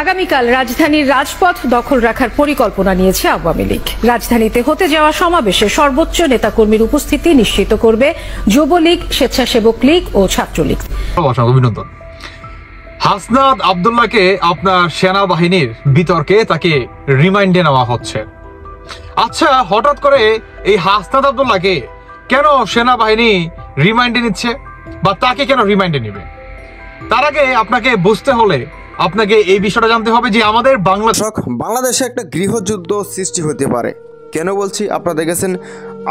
আগামীকাল রাজধানীর রাজপথ দখল রাখার পরিকল্পনা নিয়েছে আওয়ামী লীগ। রাজধানীতে হতে যাওয়া সমাবেশে সর্বোচ্চ নেতাকর্মীর উপস্থিতি নিশ্চিত করবে যুবলীগ, স্বেচ্ছাসেবক লীগ ও ছাত্রলীগ। অভিনন্দন। হাসনাত আব্দুল্লাহকে আপনার সেনাবাহিনীর বিতর্কে তাকে রিমাইন্ডে নেওয়া হচ্ছে। আচ্ছা, হঠাৎ করে এই হাসনাত আব্দুল্লাহকে কেন সেনাবাহিনী রিমাইন্ডে নিচ্ছে বা তাকে কেন রিমাইন্ডে নিবে? তার আগে আপনাকে বুঝতে হলে আপনাকে এই বিষয়টা জানতে হবে যে আমাদের বাংলাদেশে একটা গৃহযুদ্ধ সৃষ্টি হতে পারে। কেন বলছি, আপনারা দেখেছেন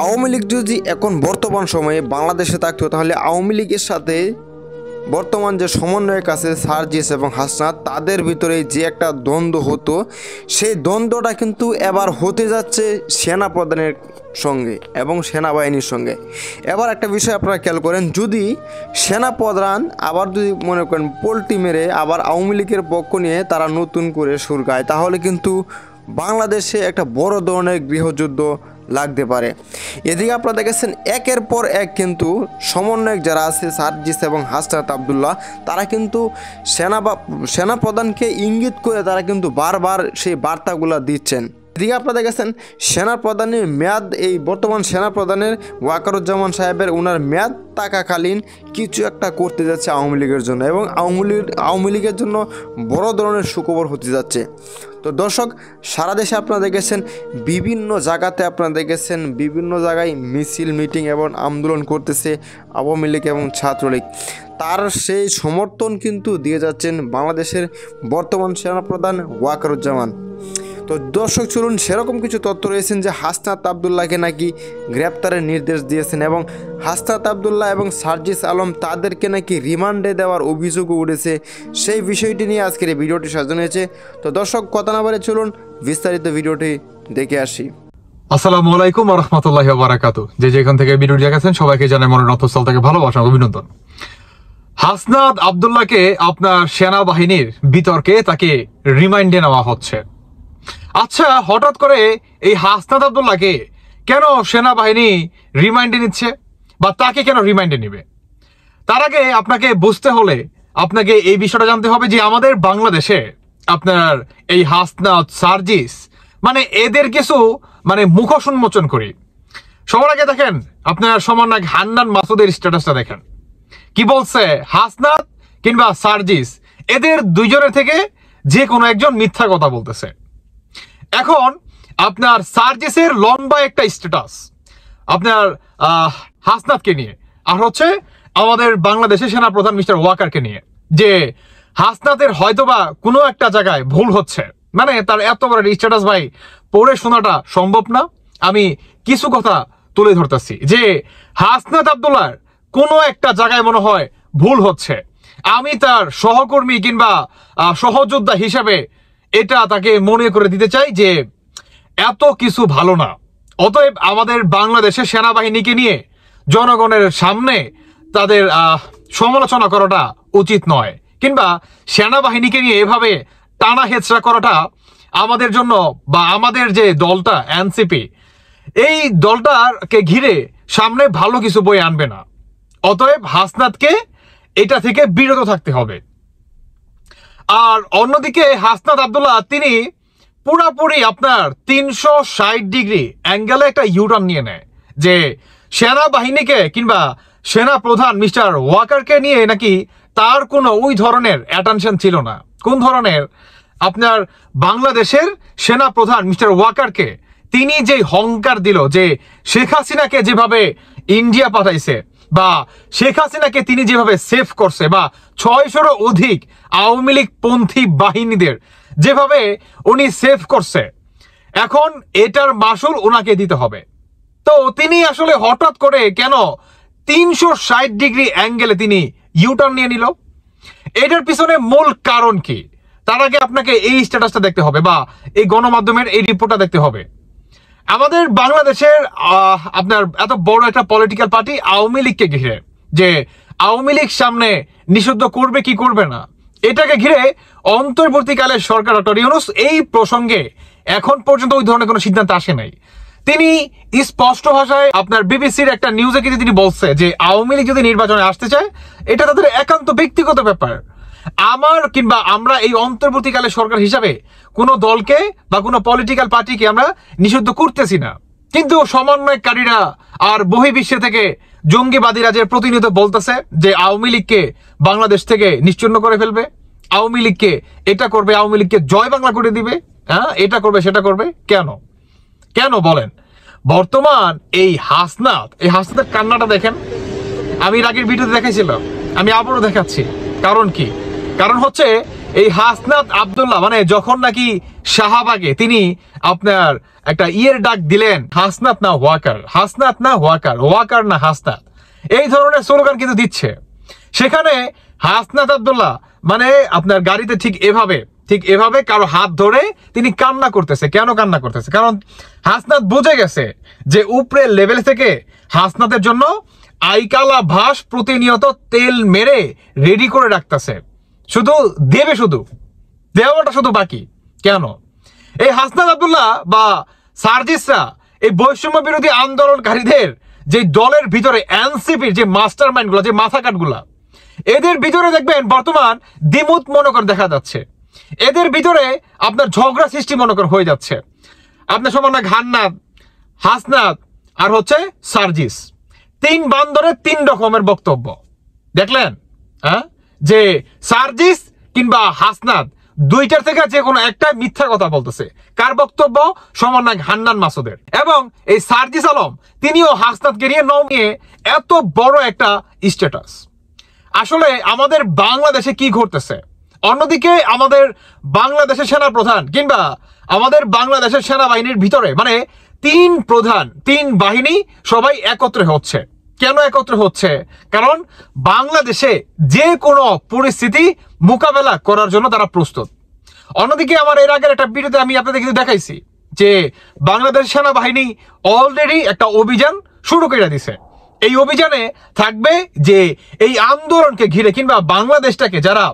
আওয়ামী লীগ যদি এখন বর্তমান সময়ে বাংলাদেশে থাকতো তাহলে আওয়ামী লীগের সাথে বর্তমান যে সমন্বয়ক আছে সার্জিস এবং হাসনাত, তাদের ভিতরে যে একটা দ্বন্দ্ব হতো, সেই দ্বন্দ্বটা কিন্তু এবার হতে যাচ্ছে সেনা প্রধানের সঙ্গে এবং সেনাবাহিনীর সঙ্গে। এবার একটা বিষয় আপনারা খেয়াল করেন, যদি সেনা প্রধান আবার যদি মনে করেন পোল্টি মেরে আবার আওয়ামী লীগের পক্ষ নিয়ে তারা নতুন করে সুর গায়, তাহলে কিন্তু বাংলাদেশে একটা বড় ধরনের গৃহযুদ্ধ লাগতে পারে। এদিকে আপনারা দেখেছেন একের পর এক কিন্তু সমন্বয়ক যারা আছে সার্জিস এবং হাসনাত আব্দুল্লাহ, তারা কিন্তু সেনা প্রধানকে ইঙ্গিত করে তারা কিন্তু বারবার সেই বার্তাগুলো দিচ্ছেন। এদিকে আপনারা দেখেছেন সেনা প্রধানের মেয়াদ, এই বর্তমান সেনা প্রধানের ওয়াকারুজ্জামান সাহেবের ওনার মেয়াদ থাকাকালীন কিছু একটা করতে যাচ্ছে আওয়ামী লীগের জন্য, এবং আওয়ামী লীগের জন্য বড় ধরনের সুখবর হতে যাচ্ছে। তো দর্শক, সারা দেশে আপনারা দেখেছেন বিভিন্ন জায়গাতে আপনারা দেখেছেন বিভিন্ন জায়গায় মিছিল, মিটিং এবং আন্দোলন করতেছে আওয়ামী লীগ এবং ছাত্রলীগ। তার সেই সমর্থন কিন্তু দিয়ে যাচ্ছেন বাংলাদেশের বর্তমান সেনাপ্রধান ওয়াকারুজ্জামান। তো দর্শক, চলুন সেরকম কিছু তথ্য রয়েছেন যে হাসনাত আব্দুল্লাহকে নাকি গ্রেপ্তারের নির্দেশ দিয়েছেন এবং হাসনাত আব্দুল্লাহ এবং সার্জিস আলম তাদেরকে নাকি রিমান্ডে দেওয়ার অভিযোগও উঠেছে। সেই বিষয়টি নিয়ে আজকের এই ভিডিওটি সাজানো হয়েছে। তো দর্শক, কথা না বলে চলুন বিস্তারিত ভিডিওটি দেখে আসি। আসসালামু আলাইকুম ওয়া রাহমাতুল্লাহি ওয়া বারাকাতুহু। যে যেখান থেকে ভিডিওটি দেখেছেন সবাইকে জানাই মনের অন্তঃস্থল থেকে ভালোবাসা ও অভিনন্দন। হাসনাত আব্দুল্লাহকে আপনার সেনাবাহিনীর বিতর্কে তাকে রিমাইন্ডে নেওয়া হচ্ছে। আচ্ছা, হঠাৎ করে এই হাসনাত আব্দুল্লাহকে কেন সেনাবাহিনী রিমাইন্ডে নিচ্ছে বা তাকে কেন রিমাইন্ডে নিবে? তার আগে আপনাকে বুঝতে হলে আপনাকে এই বিষয়টা জানতে হবে যে আমাদের বাংলাদেশে আপনার এই হাসনাত, সার্জিস, মানে এদের কিছু মুখোশ উন্মোচন করি। সবার আগে দেখেন আপনার সমন্বয়ক হান্নান মাসুদের স্ট্যাটাসটা দেখেন। কি বলছে? হাসনাত কিংবা সার্জিস, এদের দুইজনের থেকে যে কোনো একজন মিথ্যা কথা বলতেছে। এখন আপনার সার্জিসের লম্বা একটা স্ট্যাটাস আপনার হাসনাতকে নিয়ে, আর হচ্ছে আমাদের বাংলাদেশের সেনাপ্রধান মিস্টার ওয়াকারকে নিয়ে, যে হাসনাতের হয়তোবা কোনো একটা জায়গায় ভুল হচ্ছে। মানে তার এত বড় স্ট্যাটাস ভাই পড়ে শোনাটা সম্ভব না। আমি কিছু কথা তুলে ধরতেছি যে হাসনাত আব্দুল্লাহর কোনো একটা জায়গায় মনে হয় ভুল হচ্ছে। আমি তার সহকর্মী কিংবা সহযোদ্ধা হিসেবে এটা তাকে মনে করে দিতে চাই যে এত কিছু ভালো না। অতএব আমাদের বাংলাদেশের সেনাবাহিনীকে নিয়ে জনগণের সামনে তাদের সমালোচনা করাটা উচিত নয়, কিংবা সেনাবাহিনীকে নিয়ে এভাবে টানা হেচড়া করাটা আমাদের জন্য বা আমাদের যে দলটা এনসিপি, এই দলটাকে ঘিরে সামনে ভালো কিছু বই আনবে না। অতএব হাসনাতকে এটা থেকে বিরত থাকতে হবে। আর অন্যদিকে হাসনাত আব্দুল্লাহ তিনি পুরাপুরি আপনার 360 ডিগ্রি অ্যাঙ্গেলে একটা ইউটার্ন নিয়ে নেয় যে সেনাবাহিনীকে কিংবা সেনা প্রধান মিস্টার ওয়াকারকে নিয়ে নাকি তার কোনো ওই ধরনের অ্যাটেনশন ছিল না। কোন ধরনের? আপনার বাংলাদেশের সেনা প্রধান মিস্টার ওয়াকারকে তিনি যে হংকার দিল যে শেখ হাসিনাকে যেভাবে ইন্ডিয়া পাঠাইছে, বা শেখ হাসিনাকে তিনি যেভাবে সেভ করছে, বা 600-ও অধিক আওয়ামী লীগ পন্থী বাহিনীদের যেভাবে উনি সেভ করছে, এখন এটার মাসুল ওনাকে দিতে হবে। তো তিনি আসলে হঠাৎ করে কেন 360 ডিগ্রি অ্যাঙ্গেলে তিনি ইউটার্ন নিয়ে নিল? এটার পিছনে মূল কারণ কি? তার আগে আপনাকে এই স্ট্যাটাসটা দেখতে হবে বা এই গণমাধ্যমের এই রিপোর্টটা দেখতে হবে। আমাদের বাংলাদেশের আপনার এত বড় একটা পলিটিক্যাল পার্টি আওয়ামী লীগকে ঘিরে, যে আওয়ামী লীগ সামনে নিষিদ্ধ করবে কি করবে না, এটাকে ঘিরে অন্তর্বর্তীকালে সরকার ডক্টর ইউনূস এই প্রসঙ্গে এখন পর্যন্ত ওই ধরনের কোনো সিদ্ধান্ত আসে নাই। তিনি স্পষ্ট ভাষায় আপনার বিবিসির একটা নিউজে কিন্তু তিনি বলছে যে আওয়ামী লীগ যদি নির্বাচনে আসতে চায় এটা তাদের একান্ত ব্যক্তিগত ব্যাপার। আমার কিংবা আমরা এই অন্তর্বর্তীকালে সরকার হিসাবে কোনো দলকে বা কোনো পলিটিক্যাল পার্টিকে আমরা নিষিদ্ধ করতেছি না, কিন্তু সমন্বয়কারীরা আর বহির্বিশ্বে থেকে জঙ্গিবাদীরা যে প্রতিনিয়ত বলতেছে যে আওয়ামী লীগকে বাংলাদেশ থেকে নিশ্চিহ্ন করে ফেলবে, আওয়ামী লীগকে এটা করবে, আওয়ামী লীগকে জয় বাংলা করে দিবে, হ্যাঁ এটা করবে সেটা করবে, কেন কেন বলেন? বর্তমান এই হাসনাতের কান্নাটা দেখেন। আমি এর আগের ভিডিওতে দেখাইছিলাম, আমি আবারও দেখাচ্ছি। কারণ কি? কারণ হচ্ছে এই হাসনাত আব্দুল্লাহ মানে যখন নাকি শাহবাগে তিনি আপনার একটা ডাক দিলেন, হাসনাত না ওয়াকার, হাসনাত না ওয়াকার, ওয়াকার না হাসনাত, এই ধরনের স্লোগান কিন্তু দিচ্ছে। সেখানে হাসনাত আব্দুল্লাহ মানে আপনার গাড়িতে ঠিক এভাবে কারো হাত ধরে তিনি কান্না করতেছে। কেন কান্না করতেছে? কারণ হাসনাত বুঝে গেছে যে উপরের লেভেল থেকে হাসনাতের জন্য আইকালা ভাস প্রতিনিয়ত তেল মেরে রেডি করে রাখতেছে, শুধু দেওয়াটা শুধু বাকি। কেন? এই হাসনাত আব্দুল্লাহ বা সার্জিসরা এই বৈষম্য বিরোধী আন্দোলনকারীদের যে দলের ভিতরে এনসিপির যে মাস্টার মাইন্ড গুলা, যে মাথা কাঠগুলা, এদের ভিতরে দেখবেন বর্তমান দ্বিমত মনে করে দেখা যাচ্ছে। এদের ভিতরে আপনার ঝগড়া সৃষ্টি মনে করে হয়ে যাচ্ছে। আপনার সমন্বয় হাসনাত আর হচ্ছে সার্জিস, তিন বান্দরের তিন রকমের বক্তব্য দেখলেন। হ্যাঁ, যে সার্জিস কিংবা হাসনাত দুইটার থেকে যে কোনো একটা মিথ্যা কথা বলতেছে। কার বক্তব্য? সমন্বয় হান্নান মাসুদের। এবং এই সার্জিস আলম তিনিও হাসনাতকে নিয়ে নিয়ে এত বড় একটা স্ট্যাটাস। আসলে আমাদের বাংলাদেশে কি ঘটতেছে? অন্যদিকে আমাদের বাংলাদেশের সেনা প্রধান কিংবা আমাদের বাংলাদেশের সেনাবাহিনীর ভিতরে মানে তিন বাহিনী সবাই একত্রে হচ্ছে। কেন একত্রে হচ্ছে? কারণ বাংলাদেশে যে কোনো পরিস্থিতি মোকাবেলা করার জন্য তারা প্রস্তুত। অন্যদিকে আমার এর আগের একটা ভিডিওতে আমি আপনাদের কিন্তু দেখাইছি যে বাংলাদেশ সেনাবাহিনী অলরেডি একটা অভিযান শুরু করে দিছে। এই অভিযানে থাকবে যে এই আন্দোলনকে ঘিরে কিংবা বাংলাদেশটাকে যারা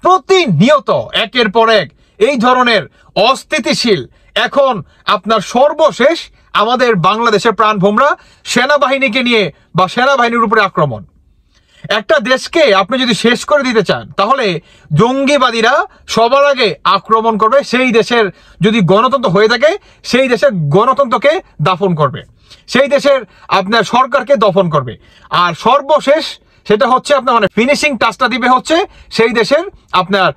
প্রতিনিয়ত একের পর এক এই ধরনের অস্থিতিশীল, এখন আপনার সর্বশেষ আমাদের বাংলাদেশের প্রাণভোমরা সেনাবাহিনীকে নিয়ে বা সেনাবাহিনীর উপরে আক্রমণ। একটা দেশকে আপনি যদি শেষ করে দিতে চান তাহলে জঙ্গিবাদীরা সবার আগে আক্রমণ করবে। সেই দেশের যদি গণতন্ত্র হয়ে থাকে সেই দেশের গণতন্ত্রকে দাফন করবে, সেই দেশের আপনার সরকারকে দফন করবে। আর সর্বশেষ সেটা হচ্ছে আপনার মানে ফিনিশিং টাচটা দিবে হচ্ছে সেই দেশের আপনার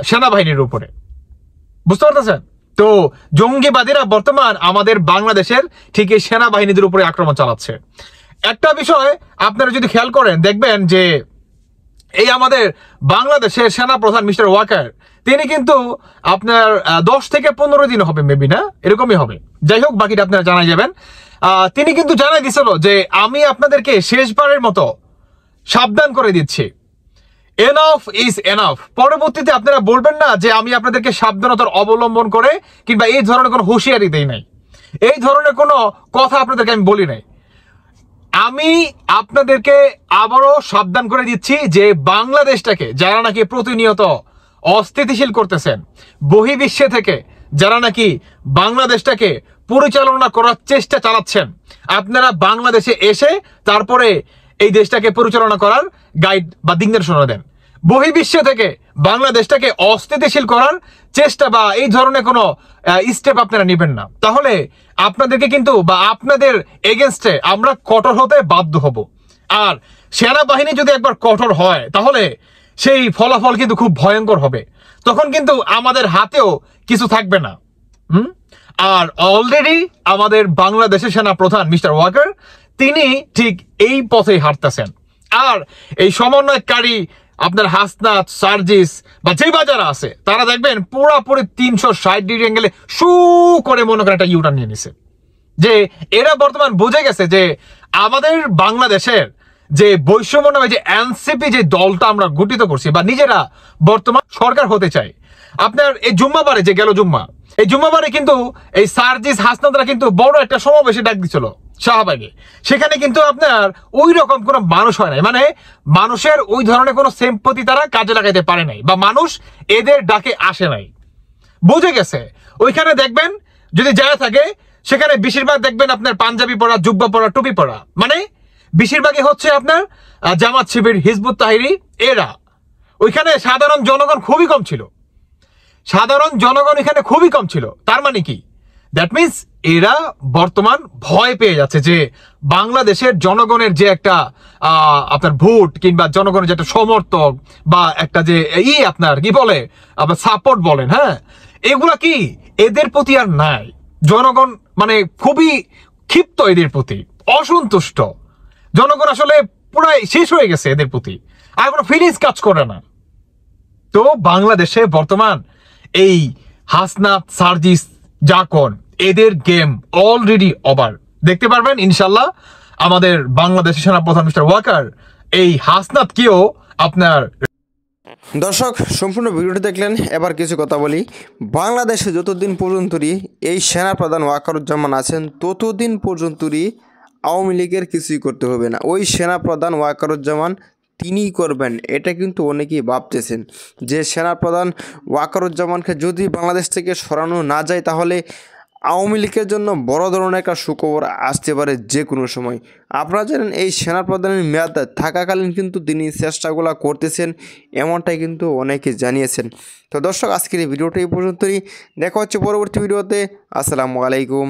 সেনাবাহিনীর উপরে। বুঝতে পারতেছেন তো? জঙ্গিবাদীরা বর্তমান আমাদের বাংলাদেশের ঠিক এই সেনাবাহিনীদের উপরে আক্রমণ চালাচ্ছে। একটা বিষয় আপনারা যদি খেয়াল করেন দেখবেন যে এই আমাদের বাংলাদেশের সেনা প্রধান মিস্টার ওয়াকার তিনি কিন্তু আপনার 10 থেকে 15 দিন হবে, মেবি না এরকমই হবে, যাই হোক বাকিটা আপনারা জানাই যাবেন। তিনি কিন্তু জানাই দিছিল যে আমি আপনাদেরকে শেষবারের মতো সাবধান করে দিচ্ছি, এনাফ ইজ এনাফ। পরবর্তীতে আপনারা বলবেন না যে আমি আপনাদেরকে সাবধানতার অবলম্বন করে কিংবা এই ধরনের কোনো হুঁশিয়ারি দেই নাই, এই ধরনের কোনো কথা আপনাদেরকে আমি বলি নাই। আমি আপনাদেরকে আবারও সাবধান করে দিচ্ছি যে বাংলাদেশটাকে যারা নাকি প্রতিনিয়ত অস্থিতিশীল করতেছেন, বহির্বিশ্বে থেকে যারা নাকি বাংলাদেশটাকে পরিচালনা করার চেষ্টা চালাচ্ছেন, আপনারা বাংলাদেশে এসে তারপরে এই দেশটাকে পরিচালনা করার গাইড বা দিক নির্দেশনা দেন। বহির্বিশ্ব থেকে বাংলাদেশটাকে অস্থিতিশীল করার চেষ্টা বা এই ধরনের কোনো স্টেপ আপনারা নেবেন না, তাহলে আপনাদেরকে কিন্তু বা আপনাদের এগেনস্টে আমরা কঠোর হতে বাধ্য হব। আর সেনাবাহিনী যদি একবার কঠোর হয় তাহলে সেই ফলাফল কিন্তু খুব ভয়ঙ্কর হবে, তখন কিন্তু আমাদের হাতেও কিছু থাকবে না। আর অলরেডি আমাদের বাংলাদেশের সেনা প্রধান মিস্টার ওয়াকার তিনি ঠিক এই পথেই হাঁটতেছেন। আর এই সমন্বয়কারী আপনার হাসনাত, সার্জিস বা যে বাজার আছে তারা দেখবেন পুরোপুরি 360 ডিগ্রি অ্যাঙ্গেলে শু করে মনে করেন একটা ইউটার্ন নিয়ে নিছে। যে এরা বর্তমান বুঝে গেছে যে আমাদের বাংলাদেশের যে বৈষম্য নামে যে এনসিপি যে দলটা আমরা গঠিত করছি বা নিজেরা বর্তমান সরকার হতে চাই, আপনার এই জুম্মাবারে যে গেল এই জুম্মাবারে কিন্তু এই সার্জিস হাসনাতরা কিন্তু বড় একটা সমাবেশে ডাক দিছিল শাহবাগে। সেখানে কিন্তু আপনার ওই রকম কোনো মানুষ হয় নাই, মানে মানুষের ওই ধরনের কোনো সিম্পথি তারা কাজে লাগাইতে পারে নাই বা মানুষ এদের ডাকে আসে নাই। বুঝে গেছে ওইখানে দেখবেন যদি যায় থাকে সেখানে বেশিরভাগ দেখবেন আপনার পাঞ্জাবি পরা, জুব্বা পরা, টুপি পরা, মানে বেশিরভাগই হচ্ছে আপনার জামাত শিবির, হিজবুত তাহরির এরা। ওইখানে সাধারণ জনগণ খুবই কম ছিল, সাধারণ জনগণ এখানে খুবই কম ছিল। তার মানে কি, দ্যাট মিনস এরা বর্তমান ভয় পেয়ে যাচ্ছে যে বাংলাদেশের জনগণের যে একটা আপনার ভোট কিংবা জনগণের যে একটা সমর্থক বা একটা যে আপনার কি বলে আপনার সাপোর্ট বলেন, হ্যাঁ, এগুলা কি এদের প্রতি আর নাই। জনগণ মানে খুবই ক্ষিপ্ত, এদের প্রতি অসন্তুষ্ট। জনগণ আসলে পুরাই শেষ হয়ে গেছে এদের প্রতি, আর কোনো ফিলিংস কাজ করে না। তো বাংলাদেশে বর্তমান এই হাসনাত, সার্জিস, জাকন এদের গেম অলরেডি ওভার। দেখতে পারবেন ইনশাল্লাহ আমাদের বাংলাদেশের সেনাপ্রধান মিস্টার ওয়াকার এই হাসনাতকেও আপনার। দর্শক, সম্পূর্ণ ভিডিওটি দেখলেন, এবার কিছু কথা বলি। বাংলাদেশে যতদিন পর্যন্তই এই সেনাপ্রধান ওয়াকারুজ্জামান আছেন ততদিন পর্যন্তই আওয়ামী লীগের কিছুই করতে হবে না। ওই সেনাপ্রধান ওয়াকারুজ্জামান তিনিই করবেন, এটা কিন্তু অনেকেই ভাবতেছেন যে সেনাপ্রধান ওয়াকারুজ্জামানকে যদি বাংলাদেশ থেকে সরানো না যায় তাহলে আওয়ামী লীগের জন্য বড় ধরনের একটা সুখবর আসতে পারে যে কোনো সময়। আপনারা জানেন এই সেনাপ্রধানের মেয়াদ থাকাকালীন কিন্তু তিনি চেষ্টাগুলো করতেছেন, এমনটাই কিন্তু অনেকে জানিয়েছেন। তো দর্শক, আজকের এই ভিডিওটা এই পর্যন্তই। দেখা হচ্ছে পরবর্তী ভিডিওতে। আসসালামু আলাইকুম।